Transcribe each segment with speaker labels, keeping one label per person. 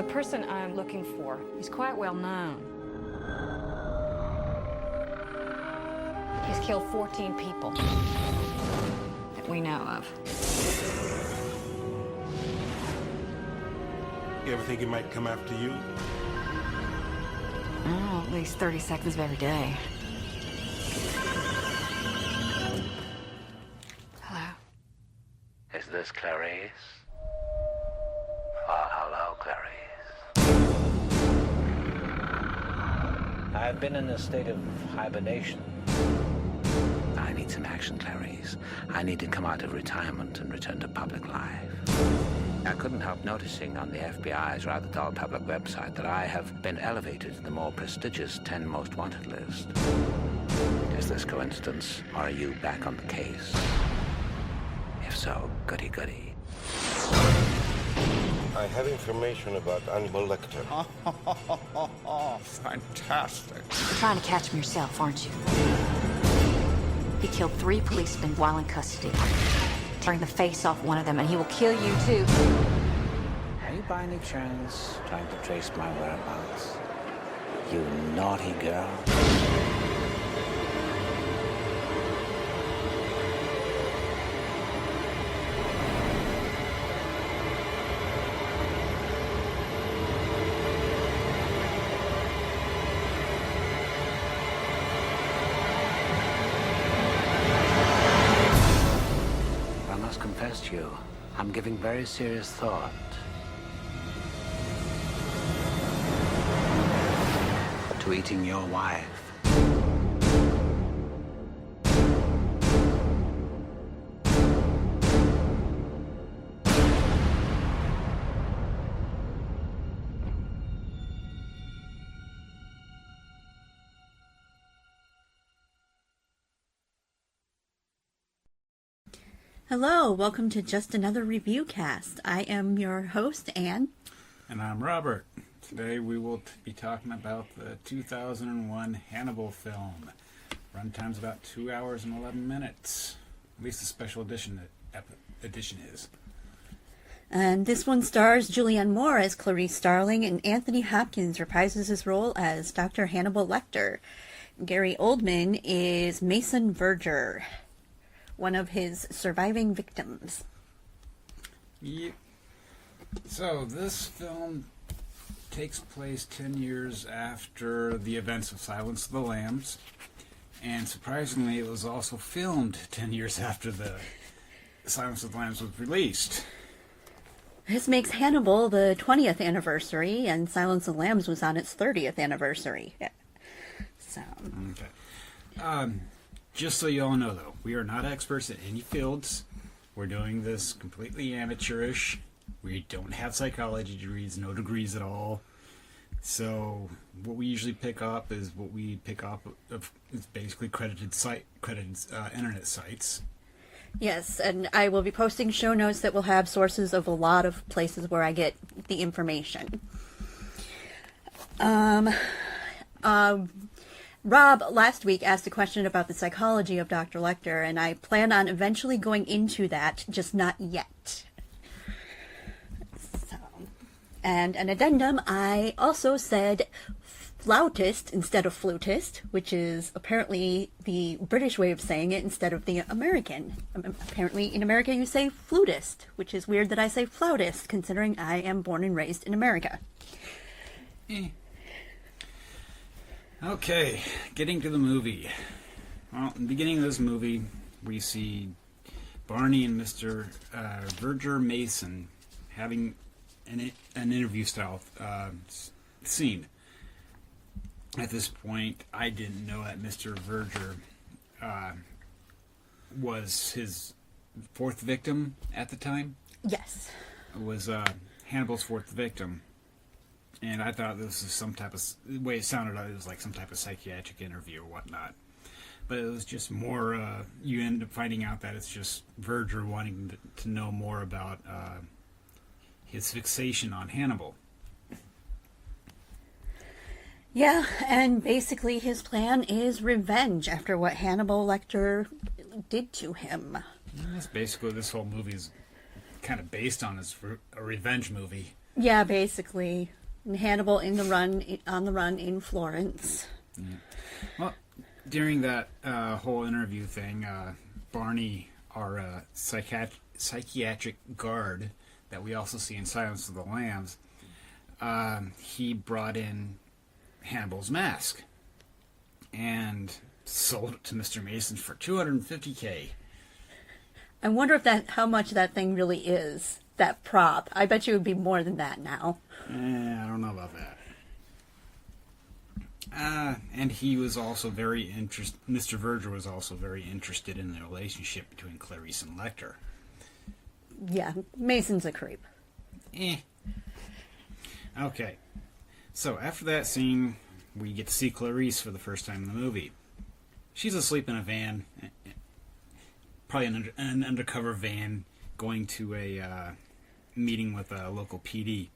Speaker 1: person I'm looking for is quite well known. He's killed 14 people that we know of.
Speaker 2: You ever think he might come after you?
Speaker 1: Oh, at least 30 seconds of every day. Hello?
Speaker 3: Is this Clarice? Oh, hello, Clarice. I've been in a state of hibernation. I need some action, Clarice. I need to come out of retirement and return to public life. I couldn't help noticing on the FBI's rather dull public website that I have been elevated to the more prestigious 10 most wanted list. Is this coincidence, or are you back on the case? If so, goody goody.
Speaker 2: I have information about Hannibal Lecter.
Speaker 4: Fantastic.
Speaker 1: You're trying to catch him yourself, aren't you? He killed 3 policemen while in custody, tearing the face off one of them, and he will kill you too.
Speaker 3: Are you by any chance trying to trace my whereabouts? You naughty girl. Confess to you, I'm giving very serious thought to eating your wife.
Speaker 5: Hello, welcome to Just Another Review Cast. I am your host, Anne.
Speaker 4: And I'm Robert. Today we will be talking about the 2001 Hannibal film. Runtime's about 2 hours and 11 minutes. At least the special edition is.
Speaker 5: And this one stars Julianne Moore as Clarice Starling, and Anthony Hopkins reprises his role as Dr. Hannibal Lecter. Gary Oldman is Mason Verger, one of his surviving victims.
Speaker 4: Yep. So this film takes place 10 years after the events of Silence of the Lambs, and surprisingly it was also filmed 10 years after the Silence of the Lambs was released.
Speaker 5: This makes Hannibal the 20th anniversary, and Silence of the Lambs was on its 30th anniversary. So.
Speaker 4: Okay. Just so you all know, though, we are not experts in any fields. We're doing this completely amateurish. We don't have psychology degrees, no degrees at all. So what we usually pick up is what we pick up of is basically credited internet sites.
Speaker 5: Yes, and I will be posting show notes that will have sources of a lot of places where I get the information. Rob last week asked a question about the psychology of Dr. Lecter, and I plan on eventually going into that, just not yet. So, and an addendum, I also said flautist instead of flutist, which is apparently the British way of saying it instead of the American. Apparently in America you say flutist, which is weird that I say flautist, considering I am born and raised in America.
Speaker 4: Okay, getting to the movie. Well, in the beginning of this movie, we see Barney and Mr. Verger Mason having an interview-style scene. At this point, I didn't know that Mr. Verger was his 4th victim at the time.
Speaker 5: Yes.
Speaker 4: It was Hannibal's 4th victim. And I thought this was some type of, the way it sounded, it was like some type of psychiatric interview or whatnot. But it was just more, you end up finding out that it's just Verger wanting to know more about his fixation on Hannibal.
Speaker 5: Yeah, and basically his plan is revenge after what Hannibal Lecter did to him.
Speaker 4: That's basically this whole movie is kind of based on, is a revenge movie.
Speaker 5: Yeah, basically. And Hannibal on the run in Florence.
Speaker 4: Well, during that whole interview thing, Barney, our psychiatric guard that we also see in Silence of the Lambs, he brought in Hannibal's mask and sold it to Mr. Mason for $250K.
Speaker 5: I wonder if how much that thing really is, that prop. I bet you it would be more than that now.
Speaker 4: I don't know about that. And he was also very interested. Mr. Verger was also very interested in the relationship between Clarice and Lecter.
Speaker 5: Yeah, Mason's a creep.
Speaker 4: Okay. So after that scene, we get to see Clarice for the first time in the movie. She's asleep in a van, probably an undercover van, going to a meeting with a local PD.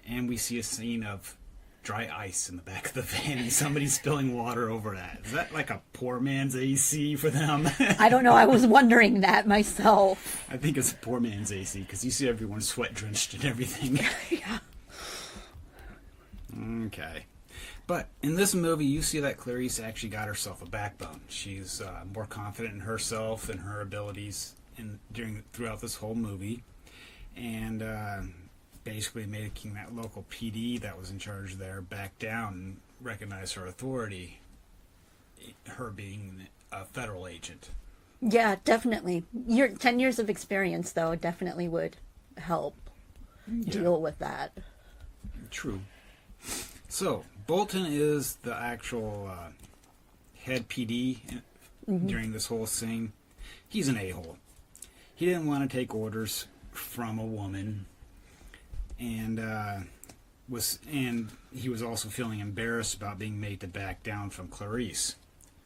Speaker 4: And we see a scene of dry ice in the back of the van and somebody spilling water over that. Is that like a poor man's AC for them?
Speaker 5: I don't know. I was wondering that myself.
Speaker 4: I think it's a poor man's AC because you see everyone sweat drenched and everything.
Speaker 5: Yeah.
Speaker 4: Okay. But in this movie, you see that Clarice actually got herself a backbone. She's more confident in herself and her abilities throughout this whole movie. And basically making that local PD that was in charge there back down and recognize her authority, her being a federal agent.
Speaker 5: Yeah, definitely. Your 10 years of experience, though, definitely would help deal with that.
Speaker 4: True. So, Bolton is the actual head PD during this whole scene. He's an a-hole. He didn't want to take orders from a woman, and he was also feeling embarrassed about being made to back down from Clarice.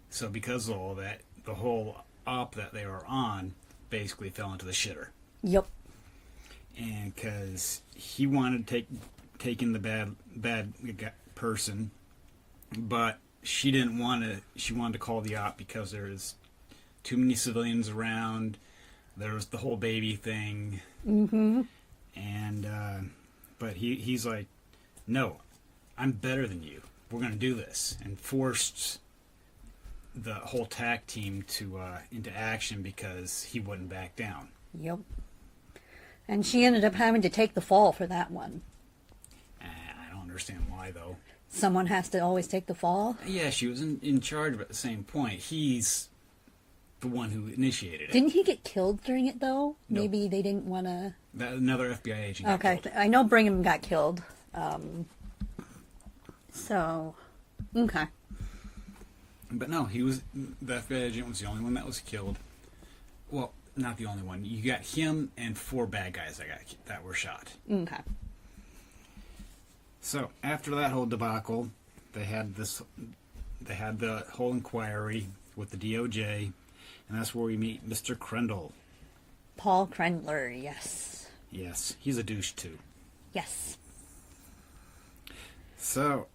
Speaker 4: So because of all that, the whole op that they were on basically fell into the shitter.
Speaker 5: Yep.
Speaker 4: And because he wanted to take in the bad person, but she didn't want to. She wanted to call the op because there was too many civilians around. There was the whole baby thing.
Speaker 5: Mm-hmm.
Speaker 4: And but he's like, no, I'm better than you. We're gonna do this, and forced the whole TAC team into action because he wouldn't back down.
Speaker 5: Yep. And she ended up having to take the fall for that one.
Speaker 4: I don't understand why, though.
Speaker 5: Someone has to always take the fall?
Speaker 4: Yeah, she was in charge, but at the same point, he's the one who initiated it.
Speaker 5: Didn't he get killed during it, though?
Speaker 4: No.
Speaker 5: Maybe they didn't want to...
Speaker 4: Another FBI agent got
Speaker 5: Okay,
Speaker 4: killed.
Speaker 5: I know Brigham got killed. So, okay.
Speaker 4: But no, the FBI agent was the only one that was killed. Well, not the only one. You got him and 4 bad guys that were shot.
Speaker 5: Okay.
Speaker 4: So after that whole debacle, they had the whole inquiry with the DOJ, and that's where we meet Mr. Crendel.
Speaker 5: Paul Krendler, yes.
Speaker 4: Yes, he's a douche too.
Speaker 5: Yes.
Speaker 4: So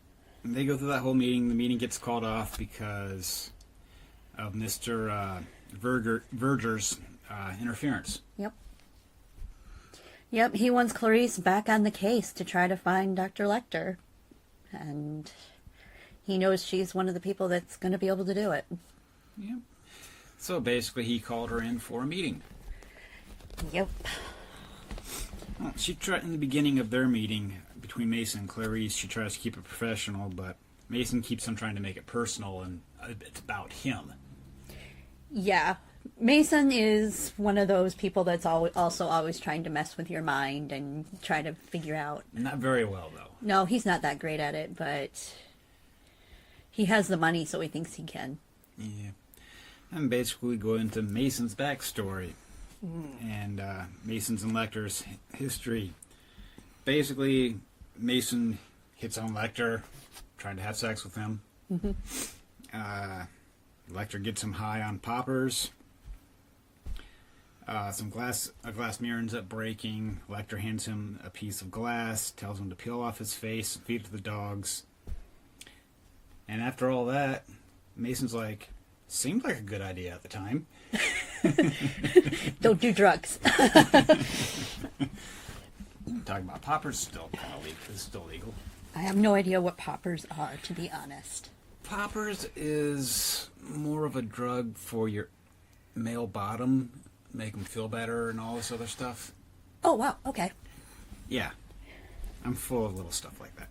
Speaker 4: they go through that whole meeting. The meeting gets called off because of Mr. Verger's interference.
Speaker 5: Yep. Yep, he wants Clarice back on the case to try to find Dr. Lecter. And he knows she's one of the people that's going to be able to do it.
Speaker 4: Yep. So basically he called her in for a meeting.
Speaker 5: Yep.
Speaker 4: Well, she tried in the beginning of their meeting between Mason and Clarice, she tries to keep it professional, but Mason keeps on trying to make it personal, and it's about him.
Speaker 5: Yeah. Mason is one of those people that's also always trying to mess with your mind and try to figure out...
Speaker 4: Not very well, though.
Speaker 5: No, he's not that great at it, but he has the money, so he thinks he can.
Speaker 4: Yeah. And basically we go into Mason's backstory and Mason's and Lecter's history. Basically, Mason hits on Lecter, trying to have sex with him. Mm-hmm. Lecter gets him high on poppers. A glass mirror ends up breaking. Lecter hands him a piece of glass, tells him to peel off his face and feed it to the dogs. And after all that, Mason's like, seemed like a good idea at the time.
Speaker 5: Don't do drugs.
Speaker 4: talking about poppers still kind of legal. It's still legal.
Speaker 5: I have no idea what poppers are, to be honest.
Speaker 4: Poppers is more of a drug for your male bottom, make them feel better and all this other stuff.
Speaker 5: Oh, wow. Okay.
Speaker 4: Yeah. I'm full of little stuff like that.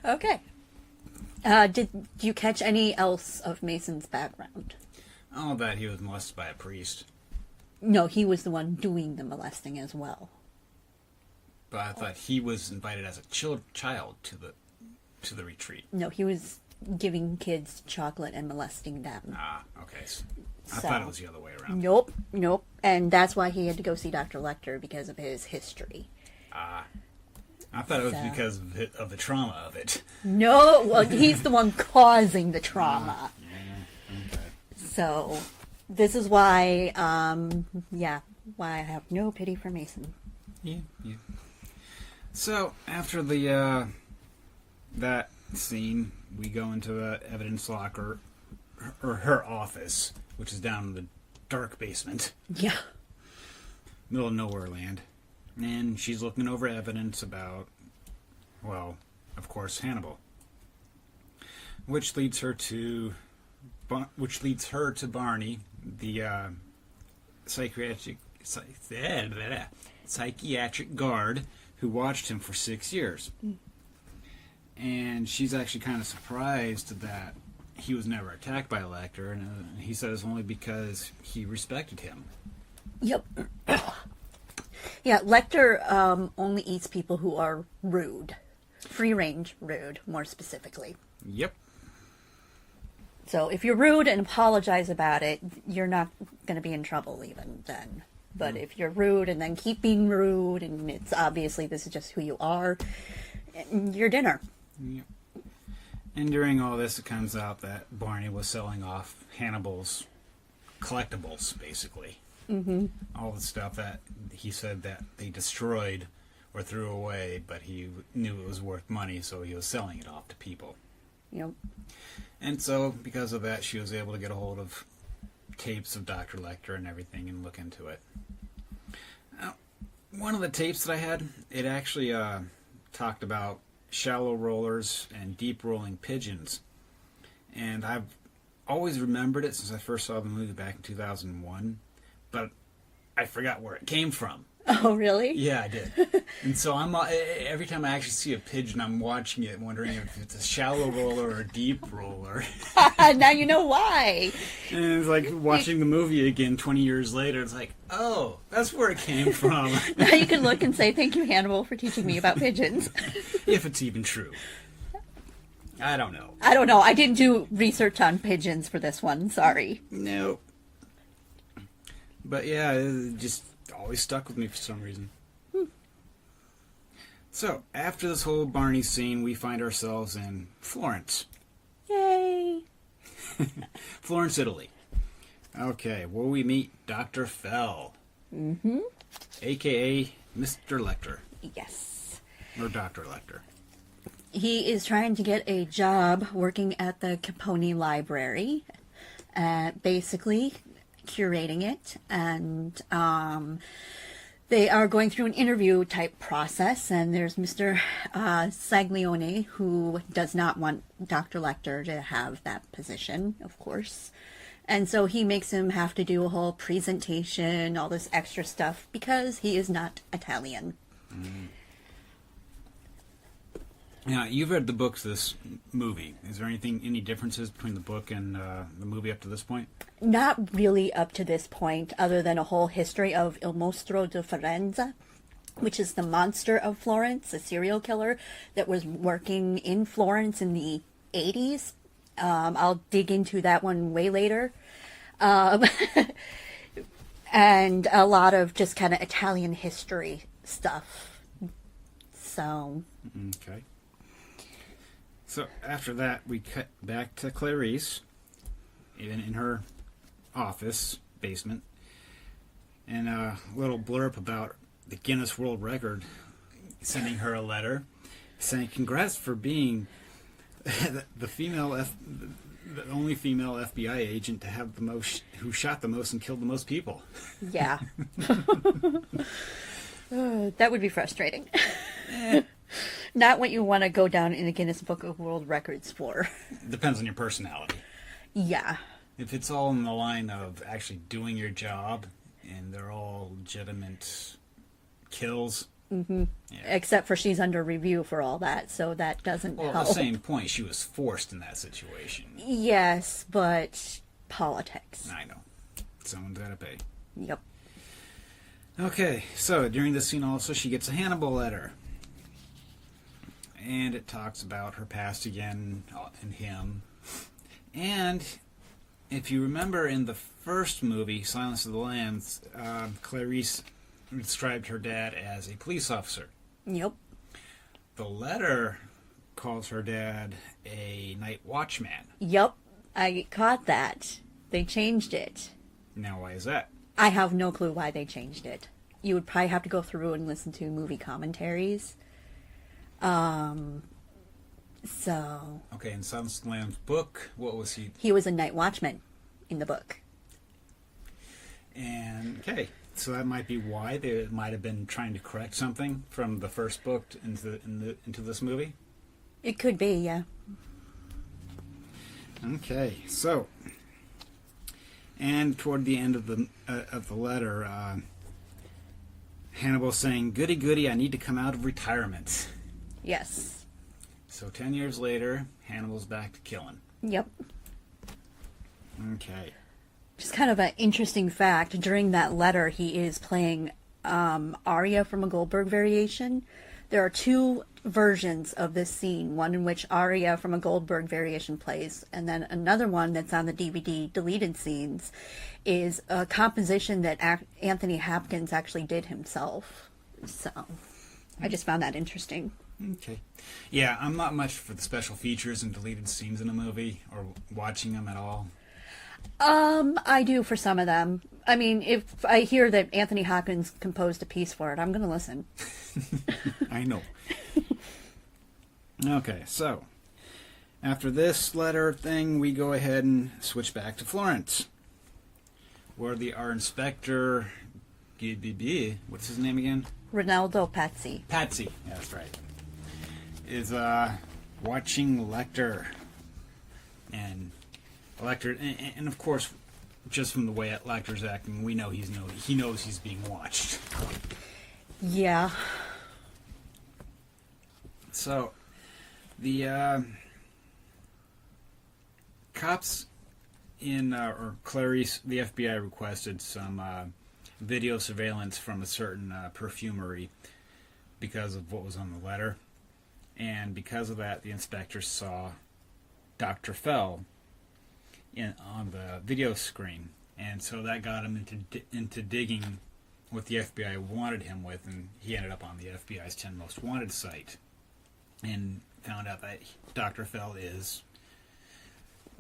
Speaker 5: Okay. Did you catch any else of Mason's background?
Speaker 4: Oh, that he was molested by a priest.
Speaker 5: No, he was the one doing the molesting as well.
Speaker 4: But I thought he was invited as a child to the retreat.
Speaker 5: No, he was giving kids chocolate and molesting them.
Speaker 4: Ah, okay. I thought it was the other way around.
Speaker 5: Nope. And that's why he had to go see Dr. Lecter, because of his history.
Speaker 4: Ah. I thought it was because of the trauma of it.
Speaker 5: No, well, he's the one causing the trauma.
Speaker 4: Okay.
Speaker 5: So, this is why, why I have no pity for Mason.
Speaker 4: Yeah. So, after the, that scene, we go into the evidence locker, or her office, which is down in the dark basement.
Speaker 5: Yeah.
Speaker 4: Middle of nowhere land. And she's looking over evidence about, well, of course, Hannibal. Which leads her to Barney, the psychiatric guard who watched him for 6 years. And she's actually kind of surprised that he was never attacked by Lecter, and he says only because he respected him.
Speaker 5: Yep. Yeah, Lecter only eats people who are rude. Free-range rude, more specifically.
Speaker 4: Yep.
Speaker 5: So if you're rude and apologize about it, you're not going to be in trouble even then. But if you're rude and then keep being rude, and it's obviously this is just who you are, you're dinner.
Speaker 4: Yep. And during all this, it comes out that Barney was selling off Hannibal's collectibles, basically. Mm-hmm. All the stuff that he said that they destroyed or threw away, but he knew it was worth money, so he was selling it off to people.
Speaker 5: Yep.
Speaker 4: And so, because of that, she was able to get a hold of tapes of Dr. Lecter and everything and look into it. Now, one of the tapes that I had, it actually talked about shallow rollers and deep rolling pigeons. And I've always remembered it since I first saw the movie back in 2001, but I forgot where it came from.
Speaker 5: Oh, really?
Speaker 4: Yeah, I did. And so I'm every time I actually see a pigeon, I'm watching it, wondering if it's a shallow roller or a deep roller.
Speaker 5: Now you know why.
Speaker 4: And it's like watching the movie again 20 years later. It's like, oh, that's where it came from.
Speaker 5: Now you can look and say, thank you, Hannibal, for teaching me about pigeons.
Speaker 4: If it's even true. I don't know.
Speaker 5: I didn't do research on pigeons for this one. Sorry.
Speaker 4: No. But yeah, it just always stuck with me for some reason. So, after this whole Barney scene, we find ourselves in Florence.
Speaker 5: Yay.
Speaker 4: Florence, Italy. Okay, where we meet Dr. Fell.
Speaker 5: Mm-hmm.
Speaker 4: A.K.A. Mr. Lecter.
Speaker 5: Yes.
Speaker 4: Or Dr. Lecter.
Speaker 5: He is trying to get a job working at the Capone Library. Basically curating it, and they are going through an interview type process, and there's Mr. Saglione, who does not want Dr. Lecter to have that position, of course, and so he makes him have to do a whole presentation, all this extra stuff, because he is not Italian.
Speaker 4: Now, you've read the books of this movie. Is there any differences between the book and the movie up to this point?
Speaker 5: Not really up to this point, other than a whole history of Il Mostro di Firenze, which is the monster of Florence, a serial killer that was working in Florence in the 80s. I'll dig into that one way later. And a lot of just kind of Italian history stuff. So.
Speaker 4: Okay. So after that, we cut back to Clarice in her office basement, and a little blurb about the Guinness World Record sending her a letter saying, "Congrats for being the the only female FBI agent to have the most, who shot the most and killed the most people.
Speaker 5: Yeah. That would be frustrating. Not what you want to go down in the Guinness Book of World Records for.
Speaker 4: Depends on your personality.
Speaker 5: Yeah.
Speaker 4: If it's all in the line of actually doing your job and they're all legitimate kills.
Speaker 5: Mm-hmm. Yeah. Except for she's under review for all that, so that doesn't help.
Speaker 4: Well, at the same point, she was forced in that situation.
Speaker 5: Yes, but politics.
Speaker 4: I know. Someone's got to pay.
Speaker 5: Yep.
Speaker 4: Okay, so during this scene also, she gets a Hannibal letter. And it talks about her past again and him. And if you remember in the first movie, Silence of the Lambs, Clarice described her dad as a police officer.
Speaker 5: Yep.
Speaker 4: The letter calls her dad a night watchman.
Speaker 5: Yep. I caught that. They changed it.
Speaker 4: Now, why is that?
Speaker 5: I have no clue why they changed it. You would probably have to go through and listen to movie commentaries. So...
Speaker 4: Okay, in Silence of the Lambs book, what was he?
Speaker 5: He was a night watchman in the book.
Speaker 4: And, okay, so that might be why they might have been trying to correct something from the first book into this movie?
Speaker 5: It could be, yeah.
Speaker 4: Okay, so... And toward the end of the letter, Hannibal's saying, "Goody, goody, I need to come out of retirement."
Speaker 5: Yes.
Speaker 4: So 10 years later, Hannibal's back to killing.
Speaker 5: Yep.
Speaker 4: Okay.
Speaker 5: Just kind of an interesting fact. During that letter, he is playing aria from a Goldberg variation. There are two versions of this scene, one in which aria from a Goldberg variation plays, and then another one that's on the DVD deleted scenes is a composition that Anthony Hopkins actually did himself. So I just found that interesting.
Speaker 4: Okay. Yeah, I'm not much for the special features and deleted scenes in a movie or watching them at all.
Speaker 5: I do for some of them. I mean, if I hear that Anthony Hopkins composed a piece for it, I'm going to listen.
Speaker 4: I know. Okay, so after this letter thing, we go ahead and switch back to Florence, where our inspector, what's his name again?
Speaker 5: Ronaldo Patsy.
Speaker 4: Patsy, yeah, that's right. Is watching Lecter, and Lecter, and of course, just from the way Lecter's acting, we know he knows he's being watched.
Speaker 5: Yeah.
Speaker 4: So, the cops or Clarice, the FBI requested some video surveillance from a certain perfumery because of what was on the letter. And because of that, the inspector saw Dr. Fell on the video screen. And so that got him into digging what the FBI wanted him with, and he ended up on the FBI's 10 Most Wanted site and found out that Dr. Fell is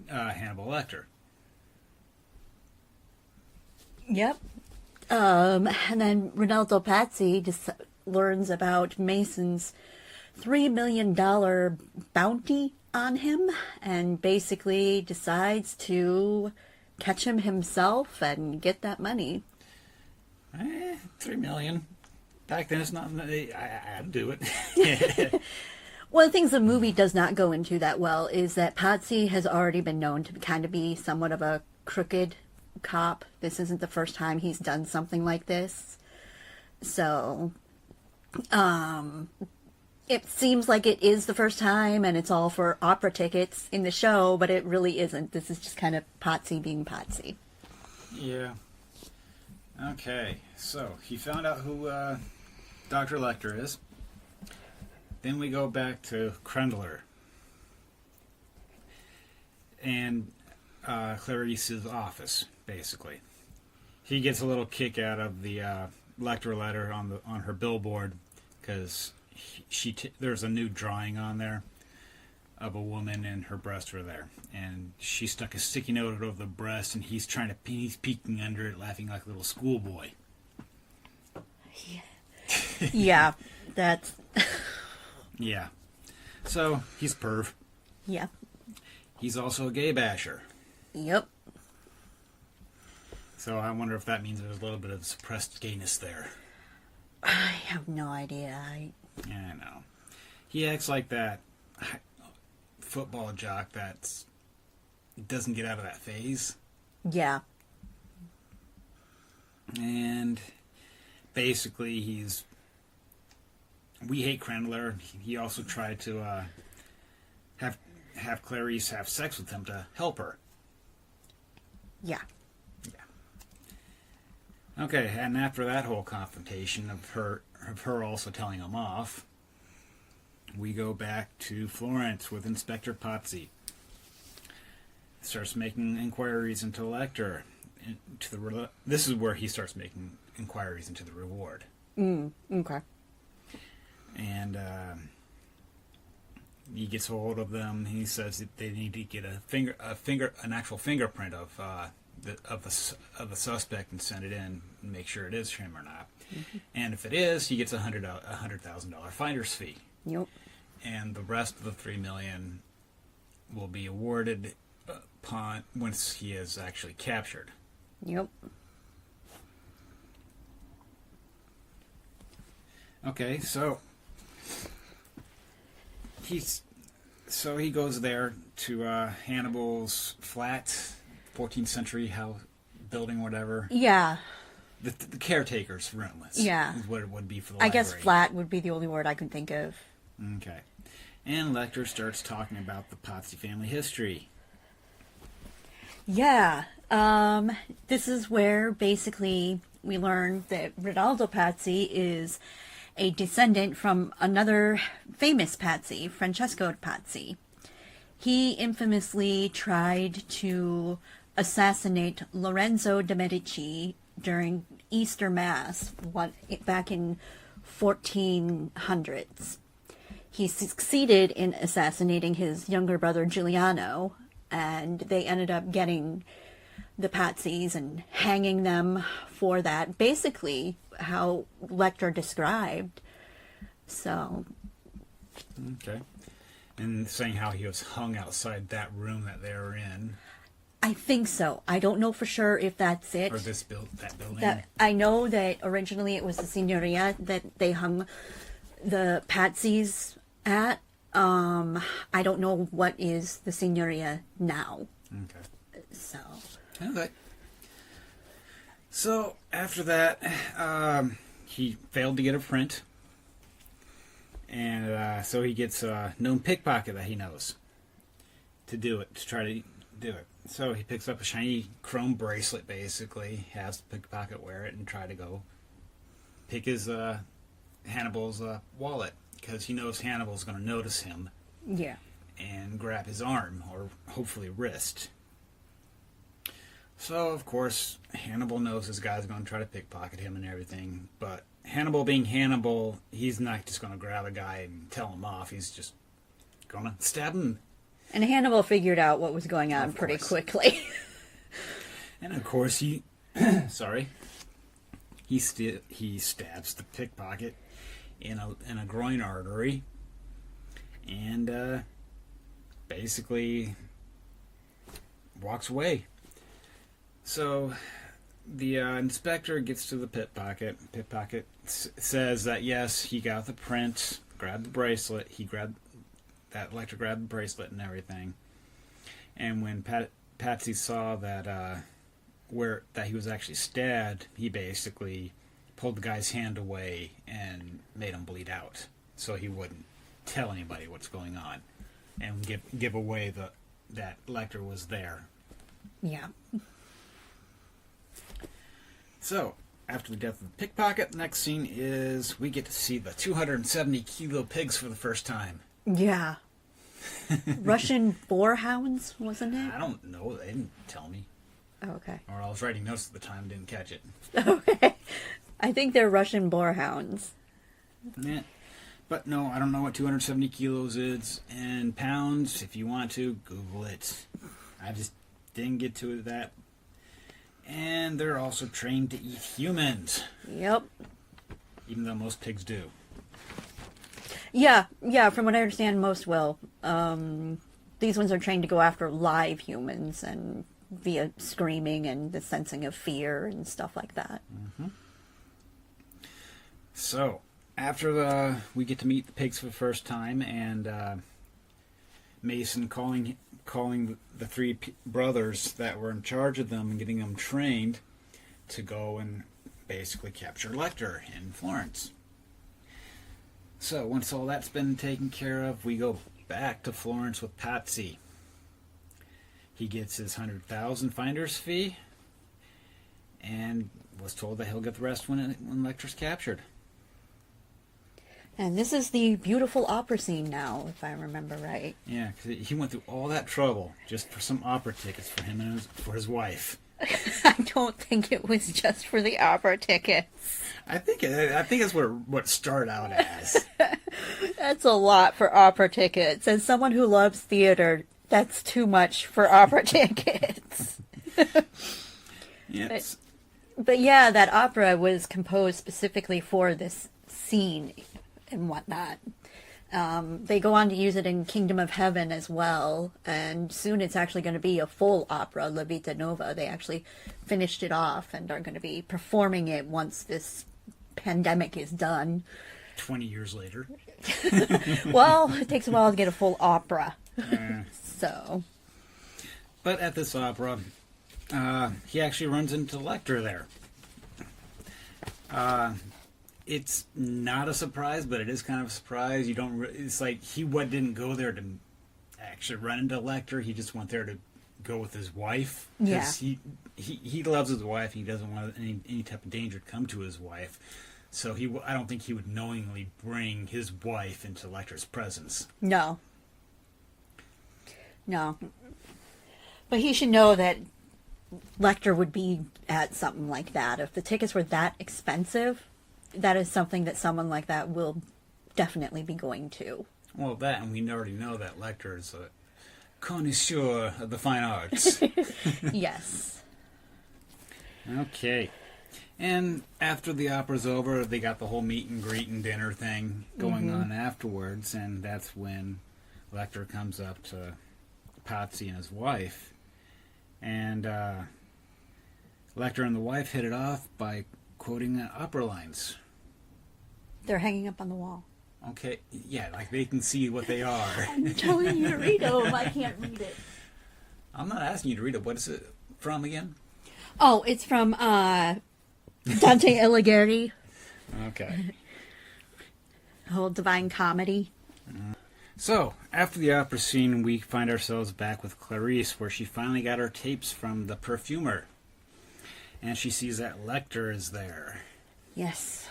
Speaker 4: Hannibal Lecter.
Speaker 5: Yep. And then Ronaldo Patsy just learns about Mason's $3 million bounty on him and basically decides to catch him himself and get that money.
Speaker 4: $3 million. Back then, it's not. I'd do it.
Speaker 5: One of the things the movie does not go into that well is that Patsy has already been known to kind of be somewhat of a crooked cop. This isn't the first time he's done something like this. So, it seems like it is the first time and it's all for opera tickets in the show, but it really isn't. This is just kind of Patsy being Patsy.
Speaker 4: Yeah. Okay, so he found out who Dr. Lecter is. Then we go back to Krendler and Clarice's office, basically. He gets a little kick out of the Lecter letter on her billboard because there's a new drawing on there of a woman and her breasts were there, and she stuck a sticky note over the breast, and he's peeking under it, laughing like a little schoolboy.
Speaker 5: Yeah, that's...
Speaker 4: Yeah. So, he's perv.
Speaker 5: Yeah.
Speaker 4: He's also a gay basher.
Speaker 5: Yep.
Speaker 4: So I wonder if that means there's a little bit of suppressed gayness there.
Speaker 5: I have no idea.
Speaker 4: Yeah, I know. He acts like that football jock that doesn't get out of that phase.
Speaker 5: Yeah.
Speaker 4: And basically we hate Krendler. He also tried to have Clarice have sex with him to help her.
Speaker 5: Yeah.
Speaker 4: Okay, and after that whole confrontation of her also telling him off, we go back to Florence with Inspector Pazzi. Starts making inquiries into Lecter. This is where he starts making inquiries into the reward.
Speaker 5: Okay.
Speaker 4: And he gets hold of them. He says that they need to get an actual fingerprint of the suspect and send it in and make sure it is him or not. Mm-hmm. And if it is, he gets $100,000 finder's fee.
Speaker 5: Yep.
Speaker 4: And the rest of the $3 million will be awarded once he is actually captured.
Speaker 5: Yep.
Speaker 4: Okay, so he goes there to Hannibal's flat, 14th century house building, whatever.
Speaker 5: Yeah.
Speaker 4: The caretaker's room.
Speaker 5: Yeah.
Speaker 4: Is what it would be for the
Speaker 5: I
Speaker 4: library.
Speaker 5: guess flat would be the only word I can think of.
Speaker 4: Okay. And Lecter starts talking about the Pazzi family history.
Speaker 5: Yeah. This is where basically we learn that Rinaldo Pazzi is a descendant from another famous Pazzi, Francesco Pazzi. He infamously tried to assassinate Lorenzo de' Medici during Easter Mass back in 1400s. He succeeded in assassinating his younger brother Giuliano, and they ended up getting the Pazzis and hanging them for that. Basically, how Lecter described. So.
Speaker 4: Okay. And saying how he was hung outside that room that they were in.
Speaker 5: I think so. I don't know for sure if that's it.
Speaker 4: Or that building.
Speaker 5: I know that originally it was the Signoria that they hung the Pazzis at. I don't know what is the Signoria now.
Speaker 4: Okay.
Speaker 5: So.
Speaker 4: Okay. So, after that, he failed to get a print. And so he gets a known pickpocket that he knows to try to do it. So he picks up a shiny chrome bracelet, basically, has the pickpocket wear it, and try to go pick his Hannibal's wallet, because he knows Hannibal's going to notice him.
Speaker 5: Yeah.
Speaker 4: And grab his arm, or hopefully wrist. So, of course, Hannibal knows this guy's going to try to pickpocket him and everything, but Hannibal being Hannibal, he's not just going to grab a guy and tell him off. He's just going to stab him.
Speaker 5: And Hannibal figured out what was going on pretty quickly.
Speaker 4: And of course, he stabs the pickpocket in a groin artery, and basically walks away. So the inspector gets to the pickpocket. Pickpocket says that yes, he got the print, grabbed the bracelet. Lecter grabbed the bracelet and everything. And when Patsy saw that that he was actually stabbed, he basically pulled the guy's hand away and made him bleed out, so he wouldn't tell anybody what's going on, and give away that Lecter was there.
Speaker 5: Yeah.
Speaker 4: So, after the death of the pickpocket, the next scene is we get to see the 270-kilo pigs for the first time.
Speaker 5: Yeah. Russian boarhounds, wasn't it?
Speaker 4: I don't know. They didn't tell me.
Speaker 5: Oh, okay.
Speaker 4: Or I was writing notes at the time and didn't catch it.
Speaker 5: Okay. I think they're Russian boarhounds.
Speaker 4: Yeah. But no, I don't know what 270 kilos is in pounds. If you want to, Google it. I just didn't get to that. And they're also trained to eat humans.
Speaker 5: Yep.
Speaker 4: Even though most pigs do.
Speaker 5: Yeah, from what I understand, most will. These ones are trained to go after live humans and via screaming and the sensing of fear and stuff like that.
Speaker 4: So, after we get to meet the pigs for the first time, and Mason calling the three brothers that were in charge of them and getting them trained to go and basically capture Lecter in Florence. So, once all that's been taken care of, we go back to Florence with Patsy. He gets his 100,000 finder's fee and was told that he'll get the rest when Lecter's captured.
Speaker 5: And this is the beautiful opera scene now, if I remember right.
Speaker 4: Yeah, because he went through all that trouble just for some opera tickets for him and for his wife.
Speaker 5: I don't think it was just for the opera tickets.
Speaker 4: I think that's what it started out as.
Speaker 5: That's a lot for opera tickets. As someone who loves theater, that's too much for opera tickets.
Speaker 4: Yes.
Speaker 5: But yeah, that opera was composed specifically for this scene and whatnot. They go on to use it in Kingdom of Heaven as well, and soon it's actually going to be a full opera, La Vita Nova. They actually finished it off and are going to be performing it once this pandemic is done.
Speaker 4: 20 years later.
Speaker 5: Well, it takes a while to get a full opera. So.
Speaker 4: But at this opera, he actually runs into Lecter there. It's not a surprise, but it is kind of a surprise. You don't. It's like he didn't go there to actually run into Lecter. He just went there to go with his wife.
Speaker 5: Yeah.
Speaker 4: He loves his wife. And he doesn't want any type of danger to come to his wife. So I don't think he would knowingly bring his wife into Lecter's presence.
Speaker 5: No. But he should know that Lecter would be at something like that. If the tickets were that expensive, that is something that someone like that will definitely be going to.
Speaker 4: Well, that, and we already know that Lecter is a connoisseur of the fine arts.
Speaker 5: Yes.
Speaker 4: Okay. And after the opera's over, they got the whole meet and greet and dinner thing going on afterwards, and that's when Lecter comes up to Patsy and his wife. And Lecter and the wife hit it off by quoting opera lines.
Speaker 5: They're hanging up on the wall.
Speaker 4: Okay, yeah, like they can see what they are.
Speaker 5: I'm telling you to read them. I can't read it.
Speaker 4: I'm not asking you to read it. What is it from again?
Speaker 5: Oh, it's from Dante Alighieri.
Speaker 4: Okay.
Speaker 5: The whole Divine Comedy.
Speaker 4: So, after the opera scene, we find ourselves back with Clarice, where she finally got her tapes from the perfumer. And she sees that Lecter is there.
Speaker 5: Yes.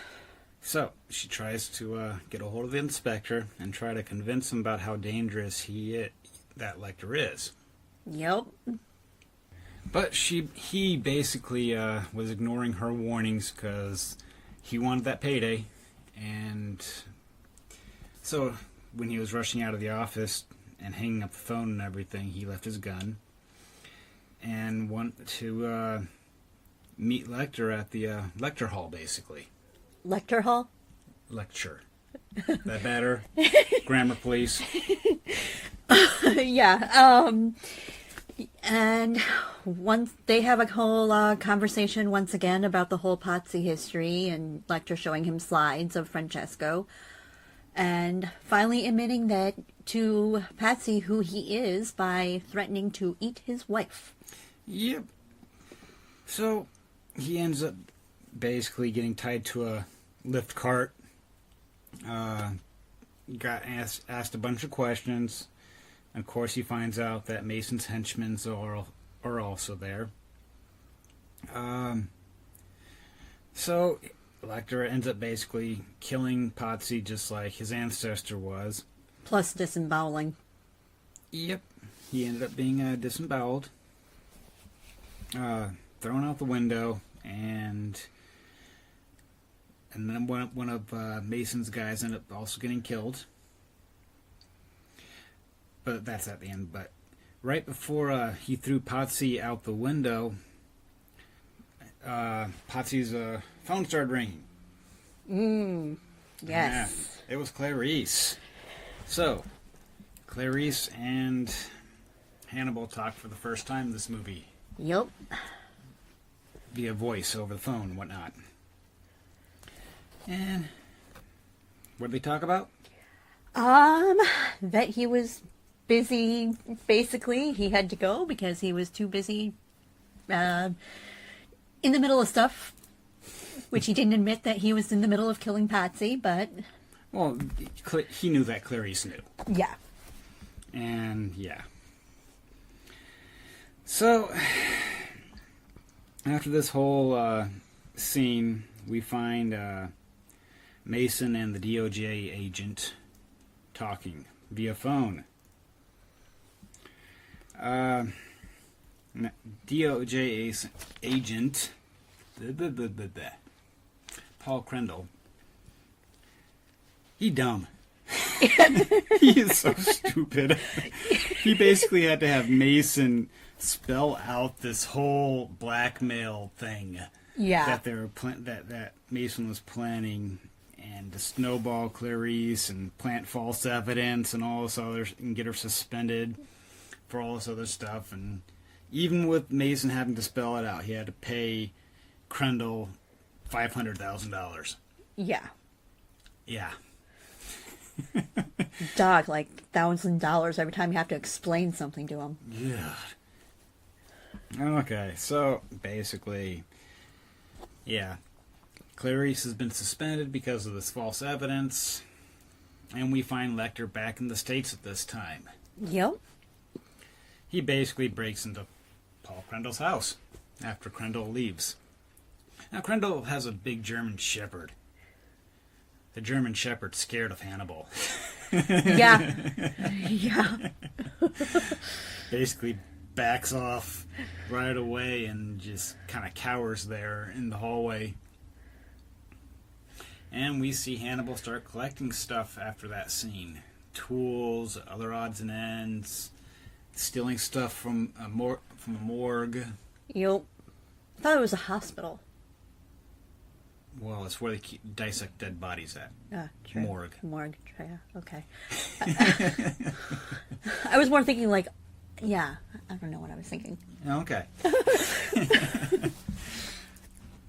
Speaker 4: So, she tries to get a hold of the inspector and try to convince him about how dangerous that Lecter is.
Speaker 5: Yep.
Speaker 4: But he basically was ignoring her warnings because he wanted that payday. And so, when he was rushing out of the office and hanging up the phone and everything, he left his gun and went to meet Lecter at the lecture hall, basically.
Speaker 5: Lecture hall?
Speaker 4: Lecture. That better? Grammar, please.
Speaker 5: Yeah. And once they have a whole conversation once again about the whole Pazzi history, and Lecter showing him slides of Francesco, and finally admitting that to Patsy who he is by threatening to eat his wife.
Speaker 4: Yep. So he ends up basically getting tied to a lift cart. Got asked a bunch of questions. Of course, he finds out that Mason's henchmen are also there. So Lecter ends up basically killing Pazzi just like his ancestor was.
Speaker 5: Plus disemboweling.
Speaker 4: Yep. He ended up being disemboweled, thrown out the window, and then one of Mason's guys ended up also getting killed. But that's at the end. But right before he threw Pazzi out the window, Pazzi's phone started ringing.
Speaker 5: Yes.
Speaker 4: Yeah, it was Clarice. So, Clarice and Hannibal talk for the first time in this movie
Speaker 5: Yep.
Speaker 4: via voice over the phone and whatnot. And what did they talk about?
Speaker 5: That he was busy. Basically, he had to go because he was too busy in the middle of stuff, which he didn't admit that he was in the middle of killing Patsy, but...
Speaker 4: Well, he knew that Clarice knew.
Speaker 5: Yeah.
Speaker 4: And, yeah. So, after this whole scene, we find Mason and the DOJ agent talking via phone. DOJ agent Paul Crendel. He dumb. He is so stupid. He basically had to have Mason spell out this whole blackmail thing.
Speaker 5: Yeah.
Speaker 4: That they were that Mason was planning, and to snowball Clarice and plant false evidence and all this other, and get her suspended for all this other stuff. And even with Mason having to spell it out, he had to pay Crendel $500,000.
Speaker 5: Yeah.
Speaker 4: Yeah.
Speaker 5: Dog, like $1,000 every time you have to explain something to him.
Speaker 4: Yeah. Okay, so basically, yeah, Clarice has been suspended because of this false evidence, and we find Lecter back in the States at this time.
Speaker 5: Yep.
Speaker 4: He basically breaks into Paul Crendel's house after Crendel leaves. Now, Crendel has a big German Shepherd. The German Shepherd's scared of Hannibal.
Speaker 5: Yeah. Yeah.
Speaker 4: Basically backs off right away and just kind of cowers there in the hallway. And we see Hannibal start collecting stuff after that scene. Tools, other odds and ends, stealing stuff from a morgue.
Speaker 5: Yep. I thought it was a hospital.
Speaker 4: Well, it's where they dissect dead bodies at.
Speaker 5: True.
Speaker 4: Morgue.
Speaker 5: Morgue. Yeah, okay. I was more thinking like, yeah, I don't know what I was thinking.
Speaker 4: Okay.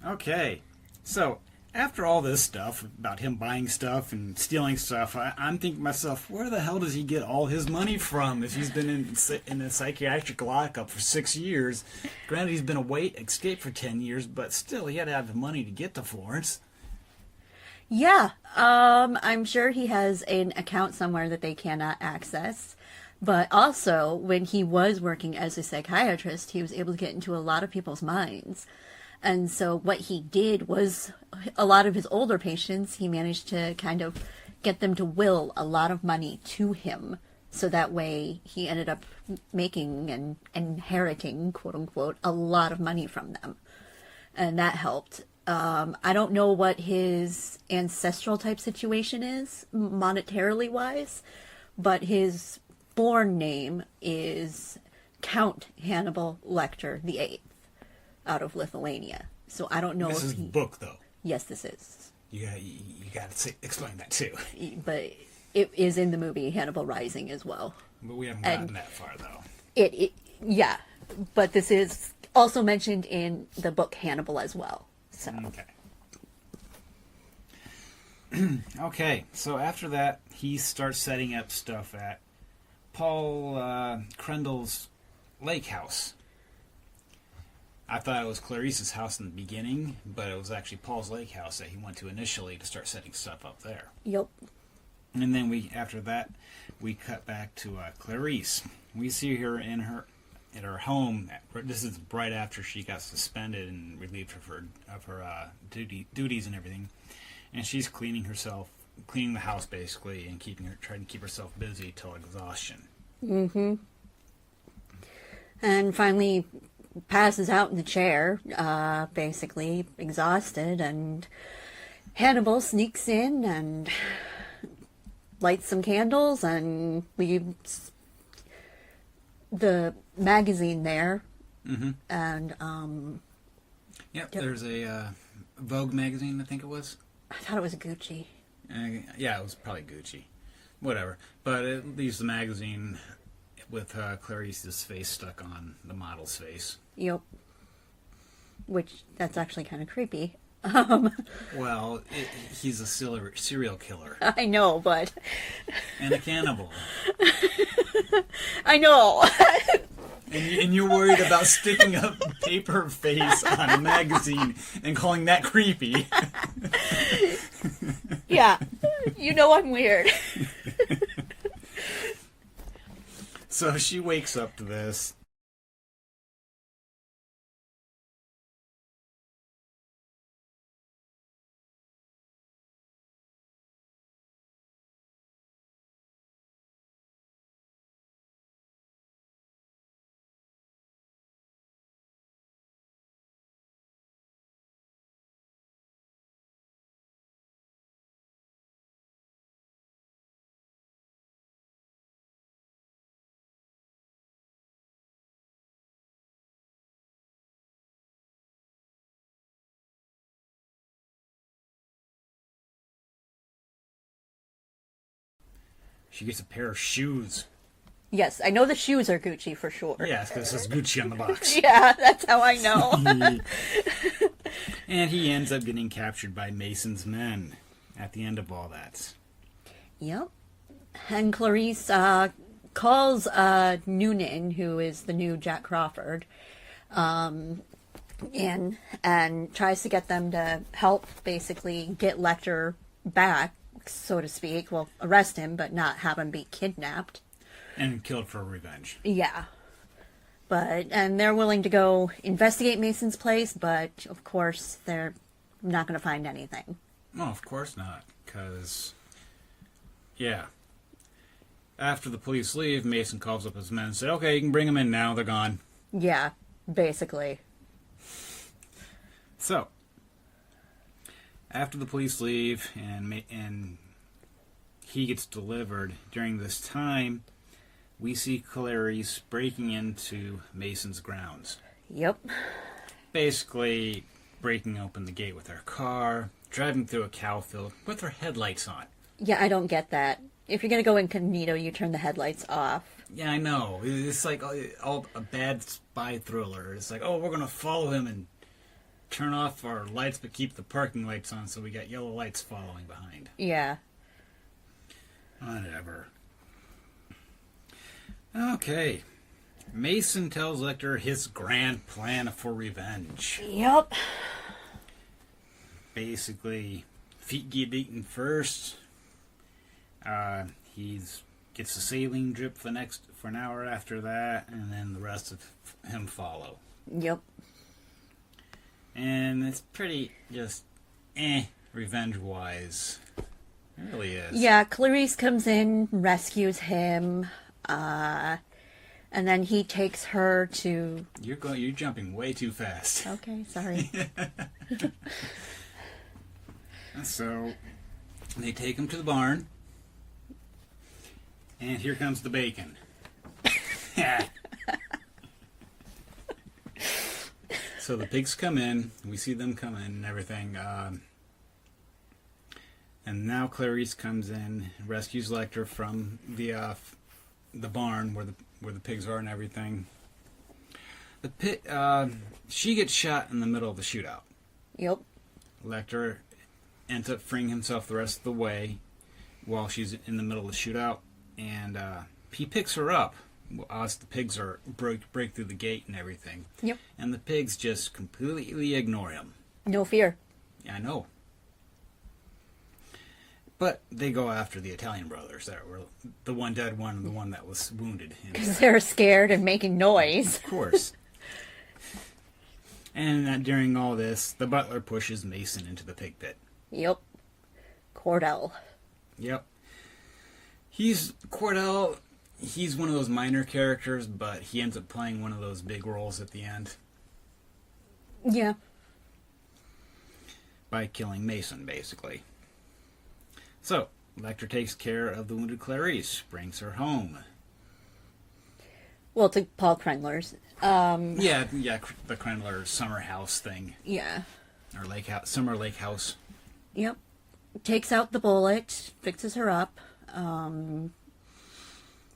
Speaker 4: Okay. So, after all this stuff about him buying stuff and stealing stuff, I'm thinking to myself, where the hell does he get all his money from if he's been in a psychiatric lockup for 6 years? Granted, he's been escaped for 10 years, but still, he had to have the money to get to Florence.
Speaker 5: Yeah, I'm sure he has an account somewhere that they cannot access. But also, when he was working as a psychiatrist, he was able to get into a lot of people's minds. And so what he did was, a lot of his older patients, he managed to kind of get them to will a lot of money to him. So that way he ended up making and inheriting, quote unquote, a lot of money from them. And that helped. I don't know what his ancestral type situation is, monetarily wise, but his born name is Count Hannibal Lecter VIII. Out of Lithuania. So I don't know
Speaker 4: This is
Speaker 5: if he...
Speaker 4: book, though.
Speaker 5: Yes, this is.
Speaker 4: You got to explain that, too.
Speaker 5: But it is in the movie Hannibal Rising as well.
Speaker 4: But we haven't gotten that far, though.
Speaker 5: Yeah. But this is also mentioned in the book Hannibal as well. So.
Speaker 4: Okay. Okay, so after that, he starts setting up stuff at Paul Crendel's lake house. I thought it was Clarice's house in the beginning, but it was actually Paul's lake house that he went to initially to start setting stuff up there.
Speaker 5: Yep.
Speaker 4: And then after that, we cut back to Clarice. We see her in her home. This is right after she got suspended and relieved of her duties and everything. And she's cleaning the house basically, and trying to keep herself busy till exhaustion.
Speaker 5: Mm-hmm. And finally passes out in the chair, basically exhausted, and Hannibal sneaks in and lights some candles and leaves the magazine there.
Speaker 4: Mm-hmm.
Speaker 5: And
Speaker 4: Yep, there's a Vogue magazine, I think it was.
Speaker 5: I thought it was Gucci.
Speaker 4: Yeah, it was probably Gucci. Whatever. But it leaves the magazine with Clarice's face stuck on the model's face.
Speaker 5: Yep. Which, that's actually kind of creepy.
Speaker 4: Well, he's a serial killer.
Speaker 5: I know, but...
Speaker 4: And a cannibal.
Speaker 5: I know!
Speaker 4: And you're worried about sticking a paper face on a magazine and calling that creepy.
Speaker 5: Yeah. You know I'm weird.
Speaker 4: So she wakes up to this. She gets a pair of shoes.
Speaker 5: Yes, I know the shoes are Gucci for sure.
Speaker 4: Yes, because it says Gucci on the box.
Speaker 5: Yeah, that's how I know.
Speaker 4: And he ends up getting captured by Mason's men at the end of all that.
Speaker 5: Yep. And Clarice calls Noonan, who is the new Jack Crawford, and tries to get them to help basically get Lecter back, so to speak. Well, arrest him, but not have him be kidnapped.
Speaker 4: And killed for revenge.
Speaker 5: Yeah. And they're willing to go investigate Mason's place, but of course they're not going to find anything.
Speaker 4: No, of course not, because, yeah. After the police leave, Mason calls up his men and said, okay, you can bring them in now, they're gone.
Speaker 5: Yeah, basically.
Speaker 4: So, after the police leave and he gets delivered, during this time, we see Clarice breaking into Mason's grounds.
Speaker 5: Yep.
Speaker 4: Basically, breaking open the gate with her car, driving through a cow field with her headlights on.
Speaker 5: Yeah, I don't get that. If you're going to go incognito, you turn the headlights off.
Speaker 4: Yeah, I know. It's like all a bad spy thriller. It's like, oh, we're going to follow him and turn off our lights but keep the parking lights on, so we got yellow lights following behind.
Speaker 5: Yeah.
Speaker 4: Whatever. Okay. Mason tells Lecter his grand plan for revenge.
Speaker 5: Yep.
Speaker 4: Basically, feet get eaten first. He gets the saline drip for an hour after that, and then the rest of him follow.
Speaker 5: Yep.
Speaker 4: And it's pretty just revenge-wise. It really is.
Speaker 5: Yeah, Clarice comes in, rescues him, and then he takes her to...
Speaker 4: You're jumping way too fast.
Speaker 5: Okay, sorry.
Speaker 4: So, they take him to the barn, and here comes the bacon. So the pigs come in, we see them come in and everything, and now Clarice comes in, rescues Lecter from the barn where the pigs are and everything. She gets shot in the middle of the shootout.
Speaker 5: Yep.
Speaker 4: Lecter ends up freeing himself the rest of the way while she's in the middle of the shootout, and he picks her up as the pigs break through the gate and everything.
Speaker 5: Yep.
Speaker 4: And the pigs just completely ignore him.
Speaker 5: No fear.
Speaker 4: Yeah, I know. But they go after the Italian brothers that were the one dead one and the one that was wounded.
Speaker 5: Because they're scared and making noise.
Speaker 4: Of course. And during all this, the butler pushes Mason into the pig pit.
Speaker 5: Yep. Cordell.
Speaker 4: Yep. Cordell, he's one of those minor characters, but he ends up playing one of those big roles at the end.
Speaker 5: Yeah.
Speaker 4: By killing Mason, basically. So, Lecter takes care of the wounded Clarice, brings her home.
Speaker 5: Well, to Paul Krendler's.
Speaker 4: Yeah, the Krendler summer house thing.
Speaker 5: Yeah.
Speaker 4: Or summer lake house.
Speaker 5: Yep. Takes out the bullet, fixes her up,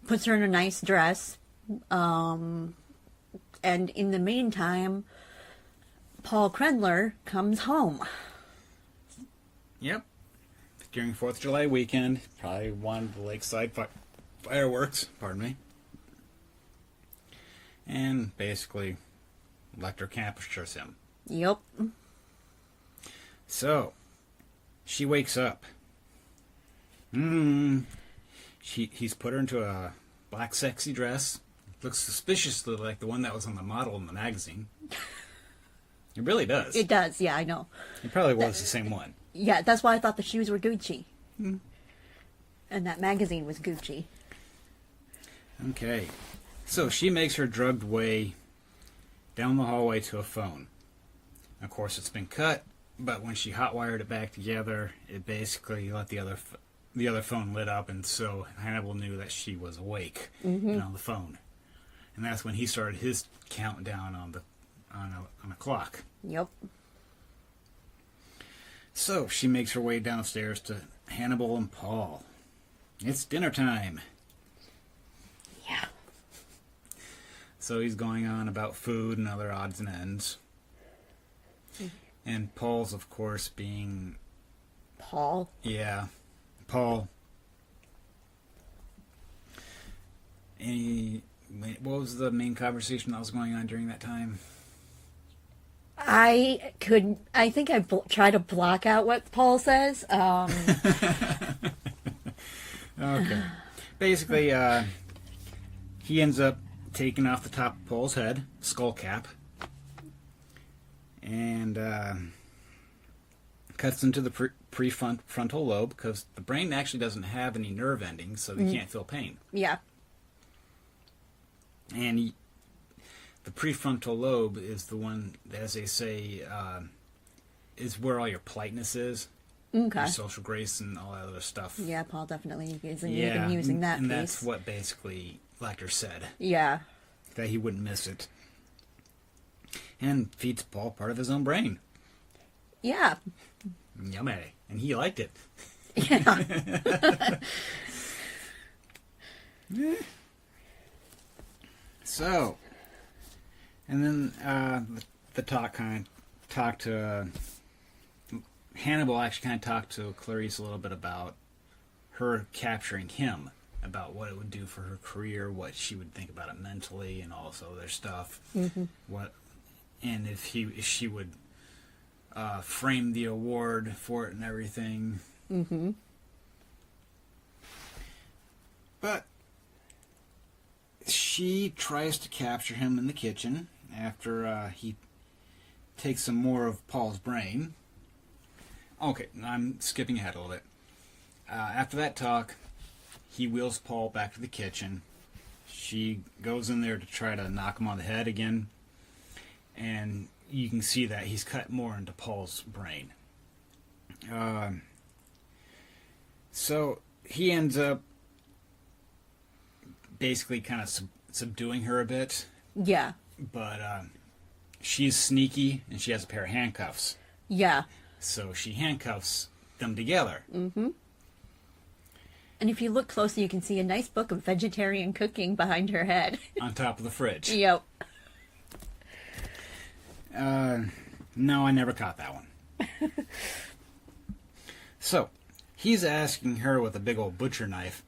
Speaker 5: puts her in a nice dress, And in the meantime, Paul Krendler comes home.
Speaker 4: Yep. During 4th of July weekend, probably wanted the lakeside fireworks, pardon me. And basically, Lecter captures him.
Speaker 5: Yep.
Speaker 4: So, she wakes up. He's put her into a black sexy dress. Looks suspiciously like the one that was on the model in the magazine. It really does.
Speaker 5: It does, yeah, I know.
Speaker 4: It probably was the same one.
Speaker 5: Yeah, that's why I thought the shoes were Gucci. And that magazine was Gucci.
Speaker 4: Okay. So she makes her drugged way down the hallway to a phone. Of course, it's been cut, but when she hotwired it back together, it basically let the other phone lit up, and so Hannibal knew that she was awake and on the phone. And that's when he started his countdown on a clock.
Speaker 5: Yep.
Speaker 4: So she makes her way downstairs to Hannibal and Paul. It's dinner time.
Speaker 5: Yeah.
Speaker 4: So he's going on about food and other odds and ends. And Paul's, of course, being...
Speaker 5: Paul?
Speaker 4: Yeah, Paul. What was the main conversation that was going on during that time?
Speaker 5: I think I try to block out what Paul says.
Speaker 4: Okay. Basically, he ends up taking off the top of Paul's head, skull cap, and cuts into the prefrontal lobe, because the brain actually doesn't have any nerve endings, so he can't feel pain.
Speaker 5: Yeah.
Speaker 4: And the prefrontal lobe is the one, as they say, is where all your politeness is.
Speaker 5: Okay.
Speaker 4: Your social grace and all that other stuff.
Speaker 5: Yeah, Paul definitely isn't even using that
Speaker 4: and
Speaker 5: piece.
Speaker 4: that's what basically Lecter said.
Speaker 5: Yeah.
Speaker 4: That he wouldn't miss it. And feeds Paul part of his own brain.
Speaker 5: Yeah.
Speaker 4: Yummy. And he liked it.
Speaker 5: Yeah.
Speaker 4: So, and then the talk to Hannibal actually kind of talked to Clarice a little bit about her capturing him, about what it would do for her career, what she would think about it mentally, and also their stuff. And if she would frame the award for it and everything. But she tries to capture him in the kitchen after he takes some more of Paul's brain. Okay, I'm skipping ahead a little bit. After that talk, he wheels Paul back to the kitchen. She goes in there to try to knock him on the head again. And you can see that he's cut more into Paul's brain. So he ends up basically kind of subduing her a bit.
Speaker 5: Yeah.
Speaker 4: But she's sneaky, and she has a pair of handcuffs.
Speaker 5: Yeah.
Speaker 4: So she handcuffs them together.
Speaker 5: And if you look closely, you can see a nice book of vegetarian cooking behind her head.
Speaker 4: On top of the fridge.
Speaker 5: Yep.
Speaker 4: No, I never caught that one. So, he's asking her with a big old butcher knife,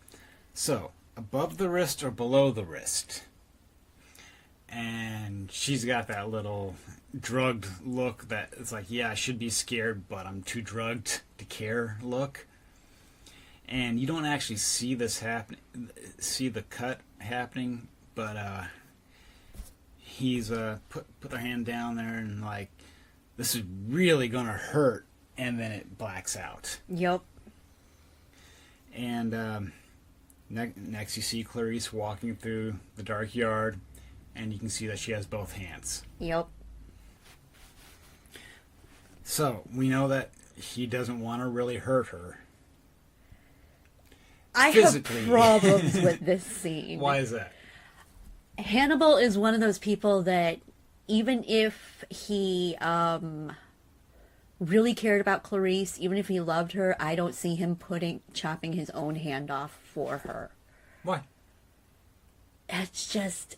Speaker 4: so, above the wrist or below the wrist? And she's got that little drugged look that it's like, yeah, I should be scared, but I'm too drugged to care look. And you don't actually see this happen, see the cut happening, but he's put their hand down there and like, this is really gonna hurt, and then it blacks out.
Speaker 5: Yep.
Speaker 4: And next you see Clarice walking through the dark yard, and you can see that she has both hands.
Speaker 5: Yep.
Speaker 4: So we know that he doesn't want to really hurt her.
Speaker 5: I
Speaker 4: physically.
Speaker 5: have problems with this scene.
Speaker 4: Why is that?
Speaker 5: Hannibal is one of those people that even if he really cared about Clarice, even if he loved her, I don't see him chopping his own hand off for her.
Speaker 4: Why?
Speaker 5: it's just,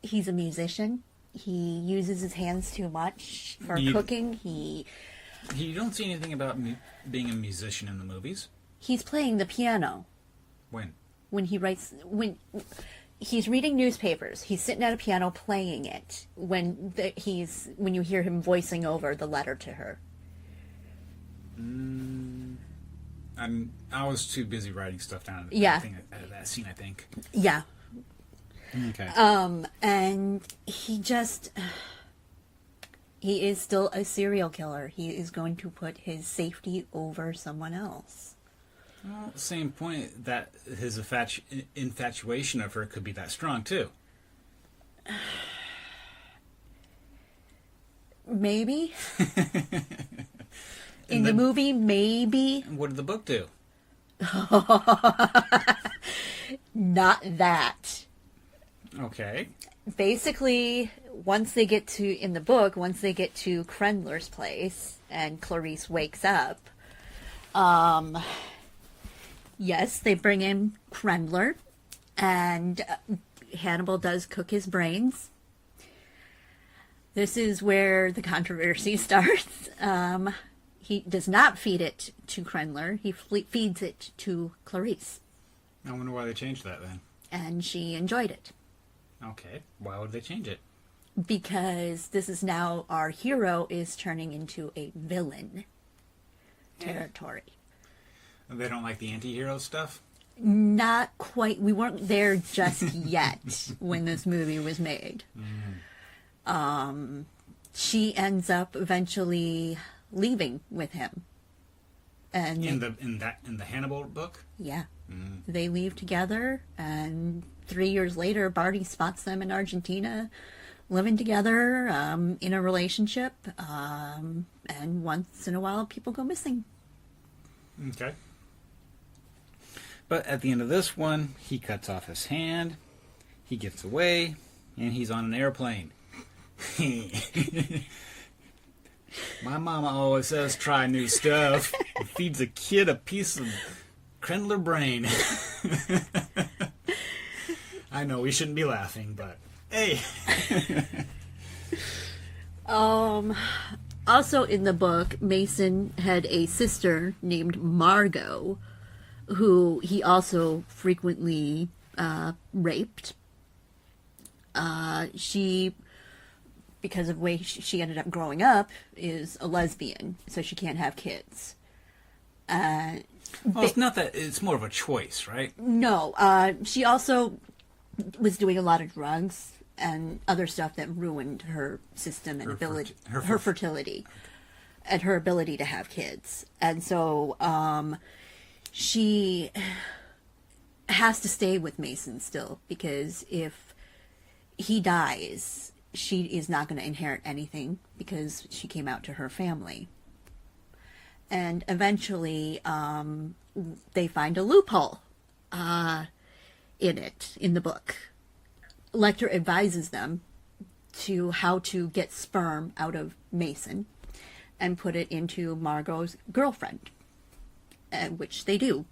Speaker 5: he's a musician. He uses his hands too much for cooking.
Speaker 4: You don't see anything about being a musician in the movies.
Speaker 5: He's playing the piano.
Speaker 4: When?
Speaker 5: When he's reading newspapers, he's sitting at a piano playing it. When you hear him voicing over the letter to her.
Speaker 4: I was too busy writing stuff down. At that scene, I think.
Speaker 5: Yeah.
Speaker 4: Okay.
Speaker 5: And he is still a serial killer. He is going to put his safety over someone else.
Speaker 4: Well, same point that his infatuation of her could be that strong too.
Speaker 5: Maybe. In the movie, maybe.
Speaker 4: What did the book do?
Speaker 5: Not that.
Speaker 4: Okay.
Speaker 5: Basically, once they get to Krendler's place and Clarice wakes up, yes, they bring in Krendler, and Hannibal does cook his brains. This is where the controversy starts. He does not feed it to Krendler. He feeds it to Clarice.
Speaker 4: I wonder why they changed that then.
Speaker 5: And she enjoyed it.
Speaker 4: Okay. Why would they change it?
Speaker 5: Because this is now our hero is turning into a villain territory.
Speaker 4: They don't like the anti-hero stuff?
Speaker 5: Not quite. We weren't there just yet when this movie was made. She ends up eventually leaving with him. And
Speaker 4: in the Hannibal book?
Speaker 5: Yeah. They leave together, and 3 years later, Barty spots them in Argentina, living together, in a relationship, and once in a while, people go missing.
Speaker 4: Okay. But at the end of this one, he cuts off his hand, he gets away, and he's on an airplane. My mama always says try new stuff. It feeds a kid a piece of Krendler brain. I know we shouldn't be laughing, but hey.
Speaker 5: Also in the book, Mason had a sister named Margot, who he also frequently raped. She, because of the way she ended up growing up, is a lesbian, so she can't have kids.
Speaker 4: Well, it's not that, it's more of a choice, right?
Speaker 5: No, she also was doing a lot of drugs and other stuff that ruined her system and her fertility and her ability to have kids. And so she has to stay with Mason still, because if he dies, she is not going to inherit anything because she came out to her family. And eventually, they find a loophole in the book. Lecter advises them to how to get sperm out of Mason and put it into Margot's girlfriend, which they do.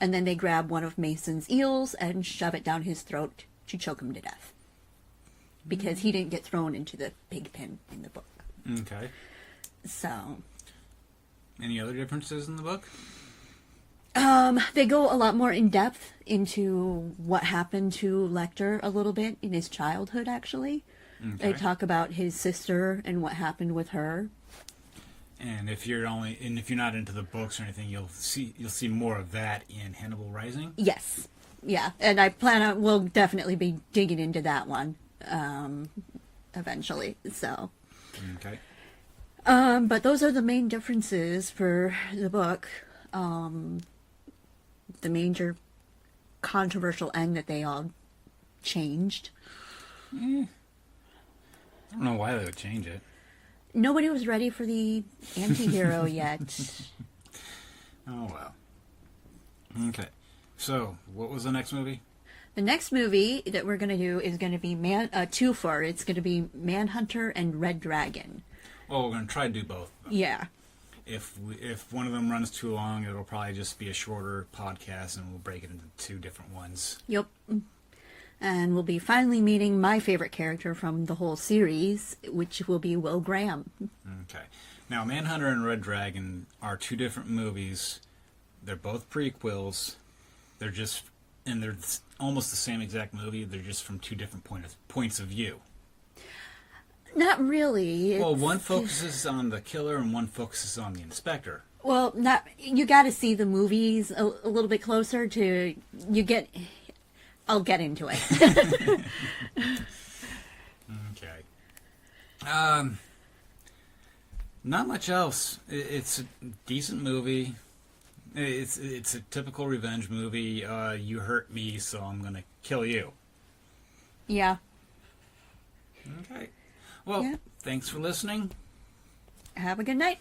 Speaker 5: And then they grab one of Mason's eels and shove it down his throat to choke him to death. Because he didn't get thrown into the pig pen in the book.
Speaker 4: Okay.
Speaker 5: So...
Speaker 4: Any other differences in the book?
Speaker 5: They go a lot more in depth into what happened to Lecter a little bit in his childhood, actually. Okay. They talk about his sister and what happened with her.
Speaker 4: And if you're not into the books or anything, you'll see more of that in Hannibal Rising?
Speaker 5: Yes. Yeah. And we'll definitely be digging into that one eventually. So.
Speaker 4: Okay.
Speaker 5: But those are the main differences for the book. The major controversial end that they all changed.
Speaker 4: I don't know why they would change it.
Speaker 5: Nobody was ready for the anti-hero yet.
Speaker 4: Oh, well. Okay. So, what was the next movie?
Speaker 5: The next movie that we're going to do is going to be twofer. It's going to be Manhunter and Red Dragon.
Speaker 4: Oh, we're going to try to do both.
Speaker 5: Yeah.
Speaker 4: If one of them runs too long, it'll probably just be a shorter podcast, and we'll break it into two different ones.
Speaker 5: Yep. And we'll be finally meeting my favorite character from the whole series, which will be Will Graham.
Speaker 4: Okay. Now, Manhunter and Red Dragon are two different movies. They're both prequels. They're almost the same exact movie. They're just from two different points of view.
Speaker 5: Not really.
Speaker 4: Well, one focuses on the killer and one focuses on the inspector.
Speaker 5: Well, you got to see the movies a little bit closer to I'll get into it.
Speaker 4: Okay. Not much else. It's a decent movie. It's a typical revenge movie. You hurt me, so I'm gonna kill you.
Speaker 5: Yeah.
Speaker 4: Okay. Well,
Speaker 5: Yeah.
Speaker 4: Thanks for listening.
Speaker 5: Have a good night.